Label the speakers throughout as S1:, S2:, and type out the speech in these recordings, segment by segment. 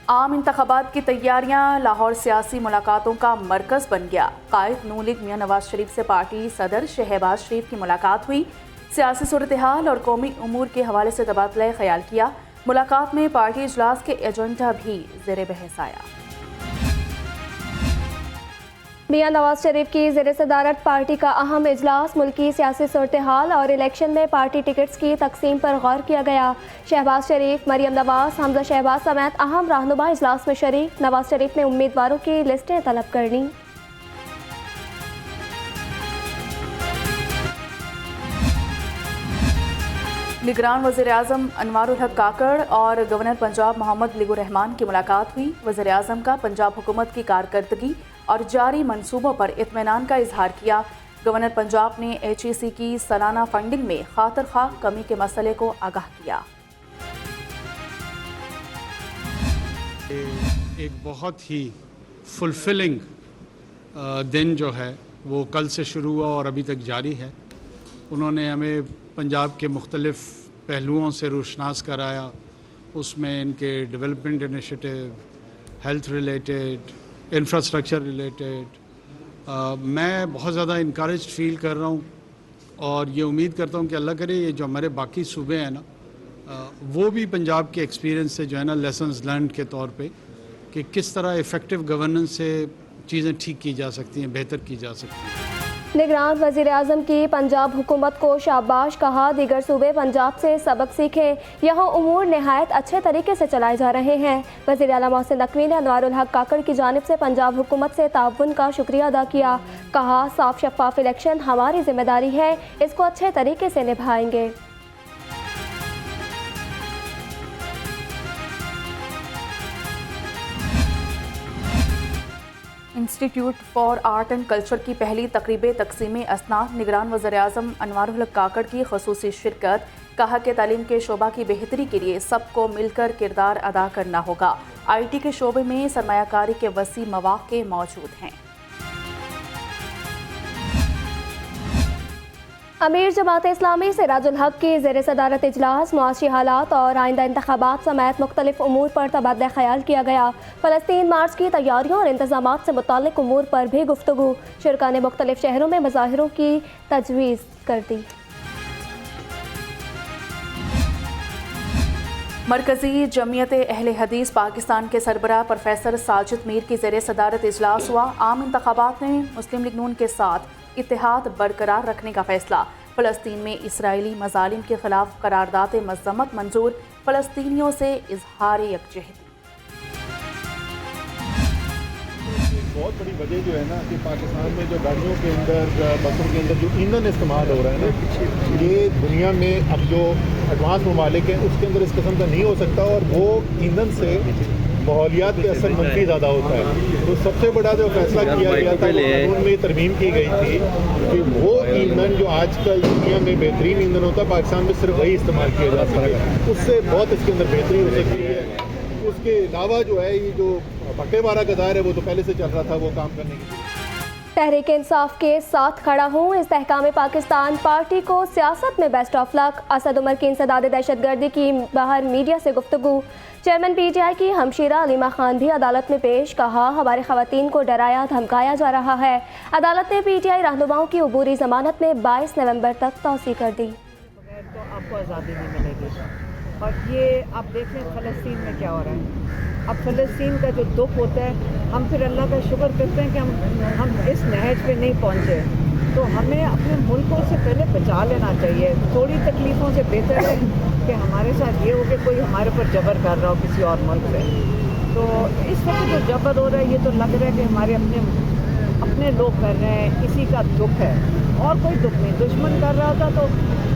S1: आम इंतखाबात की तैयारियां लाहौर सियासी मुलाकातों का मरकज़ बन गया। कायद नून लीग मियां नवाज शरीफ से पार्टी सदर शहबाज शरीफ की मुलाकात हुई। सियासी सूरत हाल और कौमी उमूर के हवाले से तबादला ख्याल किया। मुलाकात में पार्टी इजलास के एजेंडा भी ज़ेर बहस आया।
S2: मियां नवाज शरीफ की ज़ेर सदारत पार्टी का अहम इजलास, मुल्की सियासी सूरत हाल और इलेक्शन में पार्टी टिकट्स की तकसीम पर गौर किया गया। शहबाज शरीफ, मरियम नवाज, हमजा शहबाज समेत अहम रहनुमा इजलास में शरीक। नवाज शरीफ ने उम्मीदवारों की लिस्टें तलब करनी।
S1: निगरान वज़ीर आज़म अनवारुल हक काकड़ और गवर्नर पंजाब मोहम्मद लीगुर रहमान की मुलाकात हुई। वज़ीर आज़म का पंजाब हुकूमत की कारकर्दगी और जारी मंसूबों पर इत्मीनान का इजहार किया। गवर्नर पंजाब ने HEC की सालाना फंडिंग में खातिर खा कमी के मसले को आगाह किया।
S3: एक बहुत ही फुलफिलिंग दिन जो है वो कल से शुरू हुआ और अभी तक जारी है। उन्होंने हमें पंजाब के मुख्तलिफ़ पहलुओं से रोशनास कराया। उसमें इनके development initiative, health related, infrastructure related मैं बहुत ज़्यादा इनकरेज फील कर रहा हूँ और ये उम्मीद करता हूँ कि अल्लाह करे ये जो हमारे बाकी सूबे हैं ना वो भी पंजाब के एक्सपीरियंस से जो है ना लेसन्स लर्न के तौर पे कि किस तरह इफ़ेक्टिव गवर्नेंस से चीज़ें ठीक की जा सकती हैं, बेहतर की जा सकती हैं।
S2: निगरान वज़ीर आज़म की पंजाब हुकूमत को शाबाश कहा। दीगर सूबे पंजाब से सबक सीखें, यहाँ उमूर नहायत अच्छे तरीके से चलाए जा रहे हैं। वज़ीर आला मोहसिन नकवी ने अनवारुल हक काकड़ की जानिब से पंजाब हुकूमत से ताउन का शुक्रिया अदा किया। कहा, साफ शफाफ इलेक्शन हमारी जिम्मेदारी है, इसको अच्छे तरीके से निभाएंगे।
S1: Institute for art and culture की पहली तकरीब तकसीम असनाद। निगरान वज़ीर आज़म अनवारुल हक काकड़ की ख़ुसूसी शिरकत। कहा कि तालीम के शोबा की बेहतरी के लिए सबको मिलकर किरदार अदा करना होगा। IT के शोबे में सरमायाकारी के वसी मौक़े मौजूद हैं।
S2: अमीर जमात इस्लामी सिराजुल हक की ज़ेर सदारत इजलास, मुआशी हालात और आइंदा इंतखाबात समेत मुख्तलिफ उमूर पर तबादला ख्याल किया गया। फ़लस्तीन मार्च की तैयारियों और इंतज़ामात से मुताल्लिक़ उमूर पर भी गुफ्तगू। शुरका ने मुख्तलिफ शहरों में मुज़ाहिरों की तजवीज़ कर दी।
S1: मरकज़ी जमीयत अहले हदीस पाकिस्तान के सरबराह प्रोफेसर साजिद मीर की ज़ेर सदारत इजलास हुआ। आम इंतखाबात में मुस्लिम लीग नून के साथ इत्तेहाद बरकरार रखने का फैसला। फ़लस्तीन में इसराइली मज़ालिम के खिलाफ करारदाद मज़म्मत मंजूर। फ़लस्तीनियों से इजहार यकजहती।
S4: बहुत बड़ी वजह जो है ना कि पाकिस्तान में जो गाड़ियों के अंदर, बसों के अंदर जो ईंधन इस्तेमाल हो रहा है ना, ये दुनिया में अब जो एडवांस ममालिक हैं उसके अंदर इस किस्म का नहीं हो सकता और वो ईंधन से माहौलियात के असर मंफी ज़्यादा होता है। तो सबसे बड़ा जो फैसला किया गया था वो कानून में तरमीम की गई थी कि वो ईंधन जो आजकल दुनिया में बेहतरीन ईंधन होता है, पाकिस्तान में सिर्फ वही इस्तेमाल किया जा सकता है। उससे बहुत इसके अंदर बेहतरी हो सकती है। उसके अलावा जो है ये जो बट्टेबारा का दायर है वो तो पहले से चल रहा था, वो काम करने की।
S2: तहरीक इंसाफ के साथ खड़ा हूँ। इस्तेहकाम पाकिस्तान पार्टी को सियासत में best of luck. Asad Umar की इंसदाद दहशतगर्दी की बाहर मीडिया से गुफ्तगू। चेयरमैन PTI की हमशीरा अलीमा खान भी अदालत में पेश। कहा, हमारी खवातीन को डराया धमकाया जा रहा है। अदालत ने PTI रहनुमाओं की अबूरी जमानत में 22 नवंबर तक तौसी कर दी।
S5: तो आपको आज़ादी नहीं मिलेगी। और ये आप देखें फ़लस्तीन में क्या हो रहा है। अब फ़लस्तीन का जो दुख होता है, हम फिर अल्लाह का शुक्र करते हैं कि हम इस नहज पे नहीं पहुँचे। तो हमें अपने मुल्कों से पहले बचा लेना चाहिए। थोड़ी तकलीफ़ों से बेहतर है कि हमारे साथ ये हो कि कोई हमारे ऊपर जबर कर रहा हो किसी और मुल्क पे। तो इस वक्त जो जबर हो रहा है ये तो लग रहा है कि हमारे अपने लोग कर रहे हैं, इसी का दुख है और कोई दुख नहीं। दुश्मन कर रहा था तो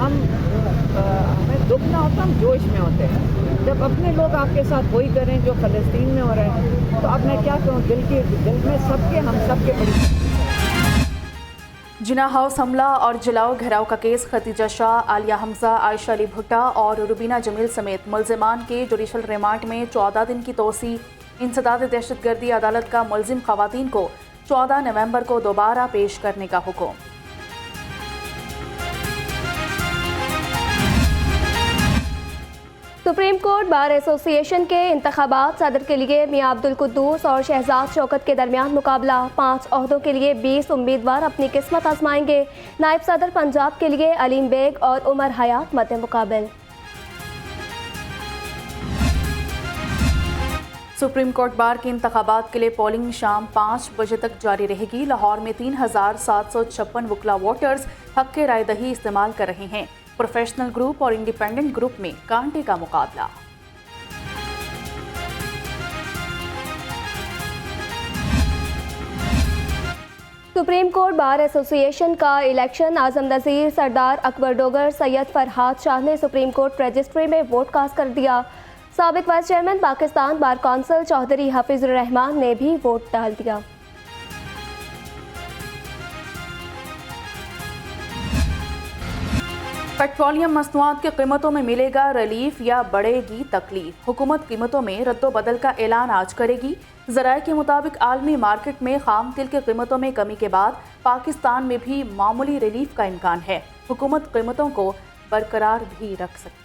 S5: हमें दुख ना होता, हम जोश में होते हैं। जब अपने लोग आपके साथ वही करें जो फ़लस्तीन में हो रहा है तो अब मैं क्या कहूँ, दिल में सबके हम सबके बड़ी।
S1: जिना हाउस हमला और जलाओ घेराव का केस खतीजा शाह, आलिया हमजा, आयशा अली भुट्टा और रुबीना जमील समेत मुल्जिमान के जुडिशल रिमांड में 14 दिन की तोसी। इंसदाद दहशतगर्दी अदालत का मुल्जिम खवातीन को 14 नवंबर को दोबारा पेश करने का हुक्म।
S2: सुप्रीम कोर्ट बार एसोसिएशन के इंतखाबात सदर के लिए मियां अब्दुल कुद्दूस और शहजाद शौकत के दरमियान मुकाबला। 5 ओहदों के लिए 20 उम्मीदवार अपनी किस्मत आजमाएंगे। नायब सदर पंजाब के लिए अलीम बेग और उमर हयात मद्दे मुकाबिल।
S1: सुप्रीम कोर्ट बार के इंतखाबात के लिए पोलिंग शाम 5 बजे तक जारी रहेगी। लाहौर में 3756 वकला वोटर्स हक के राय दही इस्तेमाल कर रहे हैं। प्रोफेशनल ग्रुप और इंडिपेंडेंट ग्रुप में कांटे का मुकाबला।
S2: सुप्रीम कोर्ट बार एसोसिएशन का इलेक्शन आजम नज़ीर, सरदार अकबर डोगर, सैयद फरहाद शाह ने सुप्रीम कोर्ट रजिस्ट्री में वोट कास्ट कर दिया। साबिक vice chairman Pakistan bar council Chaudhry Hafeezur Rehman ने भी वोट डाल दिया।
S1: पेट्रोलियम मसनूआत की कीमतों में मिलेगा रिलीफ या बढ़ेगी तकलीफ? हुकूमत कीमतों में रद्दोबदल का ऐलान आज करेगी। ज़राए के मुताबिक आलमी मार्केट में खाम तेल की कीमतों में कमी के बाद पाकिस्तान में भी मामूली रिलीफ का इम्कान है। हुकूमत कीमतों को बरकरार भी रख सकती है।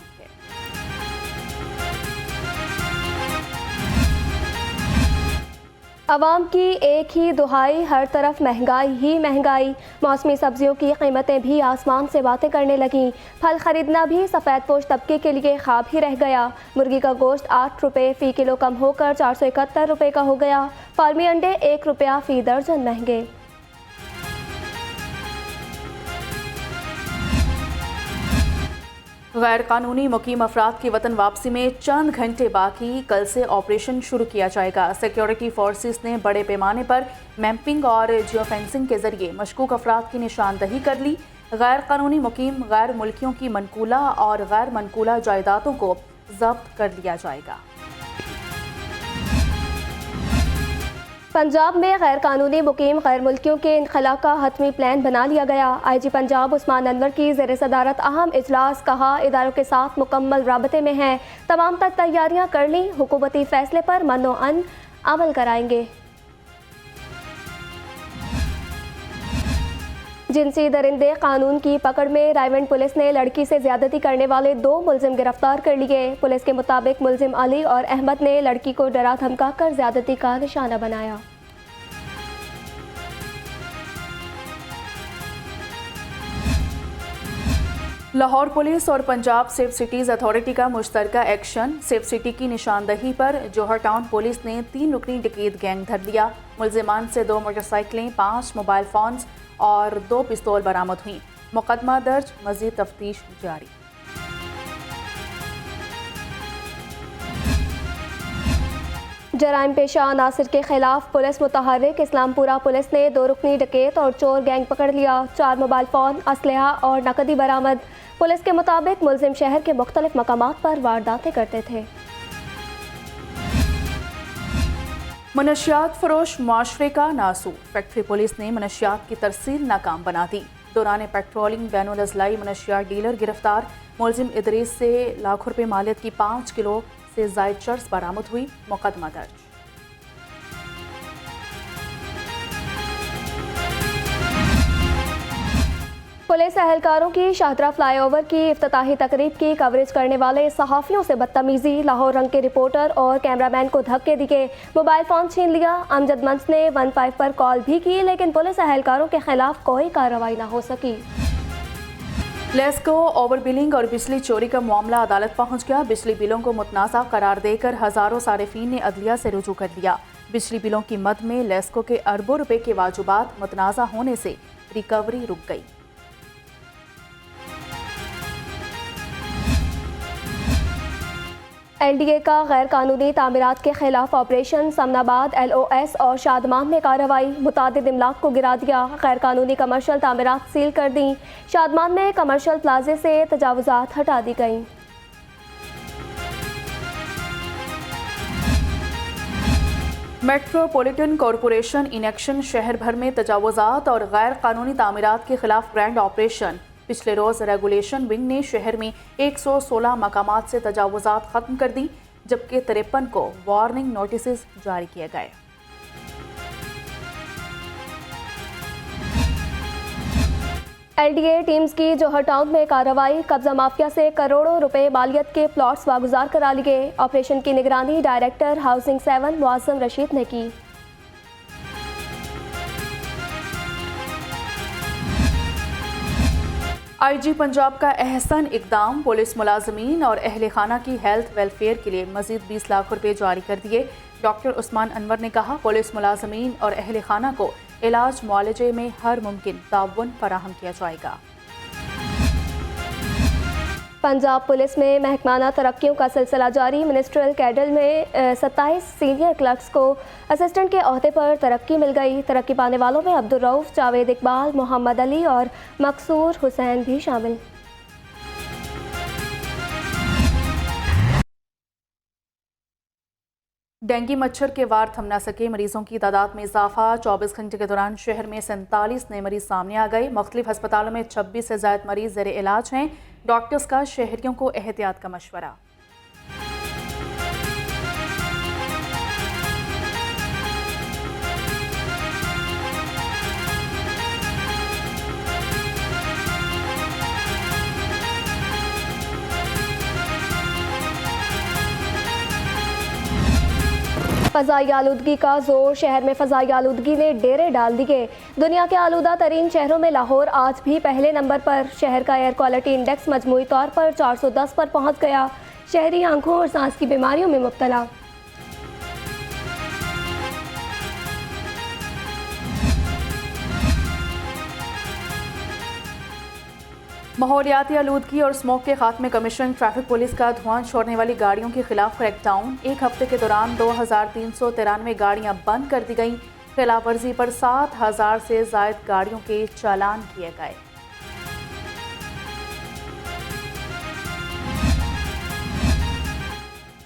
S2: अवाम की एक ही दुहाई, हर तरफ महंगाई ही महंगाई। मौसमी सब्जियों की कीमतें भी आसमान से बातें करने लगीं। फल खरीदना भी सफ़ेदपोश तबके के लिए ख्वाब ही रह गया। मुर्गी का गोश्त 8 रुपये फ़ी किलो कम होकर 471 रुपये का हो गया। फार्मी अंडे 1 रुपया फ़ी दर्जन महंगे।
S1: गैर कानूनी मुकीम अफराद की वतन वापसी में चंद घंटे बाकी, कल से ऑपरेशन शुरू किया जाएगा। सिक्योरिटी फोर्सेस ने बड़े पैमाने पर मैपिंग और जियो फेंसिंग के जरिए मशकूक अफराद की निशानदही कर ली। गैर कानूनी मुकीम गैर मुल्कियों की मनकूला और गैर मनकूला जायदादों को जब्त कर लिया जाएगा।
S2: पंजाब में गैर कानूनी मुकीम गैर मुल्कियों के इनखला का हतमी प्लान बना लिया गया। IG पंजाब उस्मान अनवर की ज़ेर सदारत अहम इजलास, कहा इदारों के साथ मुकम्मल राबते में हैं, तमाम तक तैयारियां कर ली, हुकूमती फैसले पर मनो अन अमल कराएंगे। जिनसी दरिंदे कानून की पकड़ में, रायवंड पुलिस ने लड़की से ज्यादती करने वाले 2 मुलजिम गिरफ्तार कर लिए। पुलिस के मुताबिक मुलजिम अली और अहमद ने लड़की को डरा धमका कर ज्यादती का निशाना बनाया।
S1: लाहौर पुलिस और पंजाब सेफ सिटीज़ अथॉरिटी का मुश्तरका एक्शन। सेफ सिटी की निशानदही पर जौहर टाउन पुलिस ने 3 रुकनी डकैत गैंग धर लिया। मुलजिमान से 2 मोटरसाइकिलें, 5 मोबाइल फ़ोन्स और 2 पिस्तौल बरामद हुई। मुकदमा दर्ज, मज़ीद तफ्तीश जारी।
S2: जराइम पेशा अनासर के खिलाफ पुलिस मुतहर्रिक। इस्लामपुरा पुलिस ने 2 रुकनी डकैत और चोर गैंग पकड़ लिया। 4 मोबाइल फ़ोन, असलहा और नकदी बरामद। पुलिस के मुताबिक मुलजिम शहर के मुख्तलिफ मकामात पर वारदातें करते थे।
S1: मनशियात फरोश माशरे का नासूर। फैक्ट्री पुलिस ने मनशियात की तरसील नाकाम बना दी। दौरान पेट्रोलिंग बैनुल अज़लाई मनशियात डीलर गिरफ्तार। मुलजिम इदरीस से लाखों रुपये मालियत की 5 किलो से ज़ायद चर्स बरामद हुई। मुकदमा दर्ज।
S2: पुलिस एहलकारों की शाहदरा फ्लाईओवर की इफ्तिताही तकरीब की कवरेज करने वाले सहाफ़ियों से बदतमीजी। लाहौर रंग के रिपोर्टर और कैमरामैन को धक्के दिए, मोबाइल फ़ोन छीन लिया। अमजद मंस ने 15 पर कॉल भी की, लेकिन पुलिस एहलकारों के खिलाफ कोई कार्रवाई न हो सकी।
S1: लेस्को ओवर बिलिंग और बिजली चोरी का मामला अदालत पहुंच गया। बिजली बिलों को मुतनाज़ा करार देकर हज़ारों सारिफीन ने अदलिया से रुजू कर लिया। बिजली बिलों की मद में लेस्को के अरबों रुपए के वाजुबात मुतनाज़ा होने से रिकवरी रुक गई।
S2: LDA का गैर कानूनी तामीरात के खिलाफ ऑपरेशन। समनाबाद, LOS और शादमान में कार्रवाई। मुतादिद इमलाक को गिरा दिया। गैर कानूनी कमर्शल तामीरात सील कर दी। शादमान में कमर्शल प्लाजे से तजावुजात हटा दी गई।
S1: Metropolitan corporation in action. शहर भर में तजावुजात और गैर कानूनी तामीरात के खिलाफ ग्रैंड ऑपरेशन। पिछले रोज़ रेगुलेशन विंग ने शहर में 116 मकामात से तजावुजात ख़त्म कर दी, जबकि 53 को वार्निंग नोटिस जारी किए गए।
S2: LDA टीम्स की जौहर टाउन में कार्रवाई, कब्जा माफिया से करोड़ों रुपए मालियत के प्लॉट्स वागुजार करा लिए। ऑपरेशन की निगरानी डायरेक्टर हाउसिंग 7 मुआज़्ज़म रशीद ने की।
S1: IG पंजाब का अहसन इकदाम, पुलिस मुलाजमीन और अहले खाना की हेल्थ वेलफेयर के लिए मजीद 20 लाख रुपए जारी कर दिए। डॉक्टर उस्मान अनवर ने कहा, पुलिस मुलाजमीन और अहले खाना को इलाज मुआलजे में हर मुमकिन ताउन फराहम किया जाएगा।
S2: पंजाब पुलिस में महकमाना तरक्कियों का सिलसिला जारी। मिनिस्ट्रियल कैडर में 27 सीनियर क्लर्क्स को असिस्टेंट के ओहदे पर तरक्की मिल गई। तरक्की पाने वालों में अब्दुल रऊफ, जावेद इकबाल, मोहम्मद अली और मकसूर हुसैन भी शामिल।
S1: डेंगू मच्छर के वार थम न सके, मरीजों की तादाद में इजाफा। 24 घंटे के दौरान शहर में 47 नए मरीज सामने आ गए। मुख्तलिफ अस्पतालों में 26 से ज़ायद मरीज ज़ेर इलाज हैं। डॉक्टर्स का शहरियों को एहतियात का मशवरा।
S2: फ़ज़ाई आलूदगी का जोर, शहर में फ़ज़ाई आलूदगी ने डेरे डाल दिए। दुनिया के आलूदा तरीन शहरों में लाहौर आज भी पहले नंबर पर। शहर का एयर क्वालिटी इंडेक्स मजमूई तौर पर 410 पर पहुँच गया। शहरी आंखों और सांस की बीमारियों में मुब्तला।
S1: माहौलियाती आलूदगी और स्मोक के खात्मे कमीशन, ट्रैफिक पुलिस का धुआं छोड़ने वाली गाड़ियों के खिलाफ क्रैकडाउन। एक हफ्ते के दौरान 2393 गाड़ियां बंद कर दी गईं। खिलाफ वर्जी पर 7000 से ज़ायद गाड़ियों के चालान किए गए।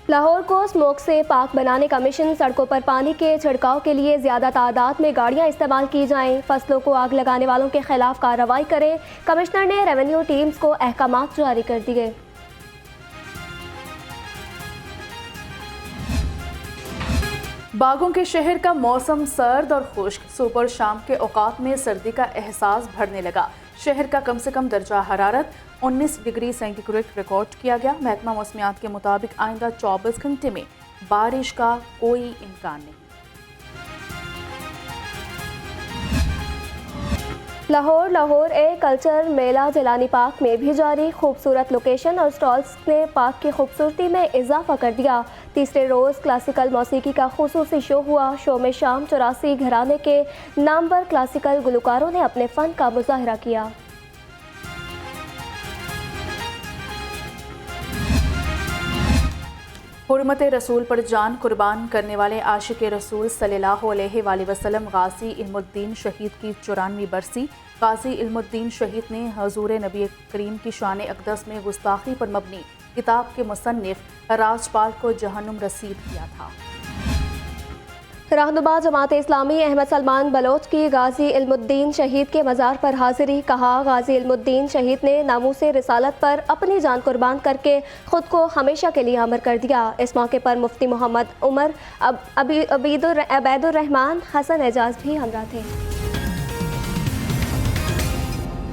S2: लाहौर को स्मोक से पाक बनाने का मिशन। सड़कों पर पानी के छिड़काव के लिए ज़्यादा तादाद में गाड़ियां इस्तेमाल की जाएं। फसलों को आग लगाने वालों के खिलाफ कार्रवाई करें। कमिश्नर ने रेवेन्यू टीम्स को अहकामात जारी कर दिए।
S1: बागों के शहर का मौसम सर्द और खुश्क। सुबह शाम के औकात में सर्दी का एहसास बढ़ने लगा। शहर का कम से कम दर्जा हरारत 19 डिग्री सेंटीग्रेड रिकॉर्ड किया गया। महकमा मौसमियात के मुताबिक आइंदा 24 घंटे में बारिश का कोई इम्कान नहीं।
S2: Lahore a culture Mela Jilani park में भी जारी। खूबसूरत लोकेशन और स्टॉल्स ने पार्क की खूबसूरती में इजाफा कर दिया। तीसरे रोज़ क्लासिकल मौसीकी का खुसूसी शो हुआ। शो में शाम 84 घराने के नामवर क्लासिकल गुलकारों ने अपने फ़न का मुजाहरा किया।
S1: हुर्मत रसूल पर जान कुर्बान करने वाले आशिक रसूल सल्लल्लाहु अलैहि वसल्लम गाजी इल्मुद्दीन शहीद की 94वीं बरसी। गाजी इल्मुद्दीन शहीद ने हजूर नबी करीम की शान अक़दस में गुस्ताखी पर मबनी किताब के मुसन्निफ राजपाल को जहन्नुम रसीद किया था।
S2: रहनुमा जमात इस्लामी अहमद सलमान बलोच की गाजी इल्मुद्दीन शहीद के मज़ार पर हाजिरी। कहा, गाजी इल्मुद्दीन शहीद ने नामूसे रिसालत पर अपनी जान कुर्बान करके ख़ुद को हमेशा के लिए अमर कर दिया। इस मौके पर मुफ्ती मोहम्मद उमर, अबैदुर रहमान, हसन एजाज भी हमरा थे।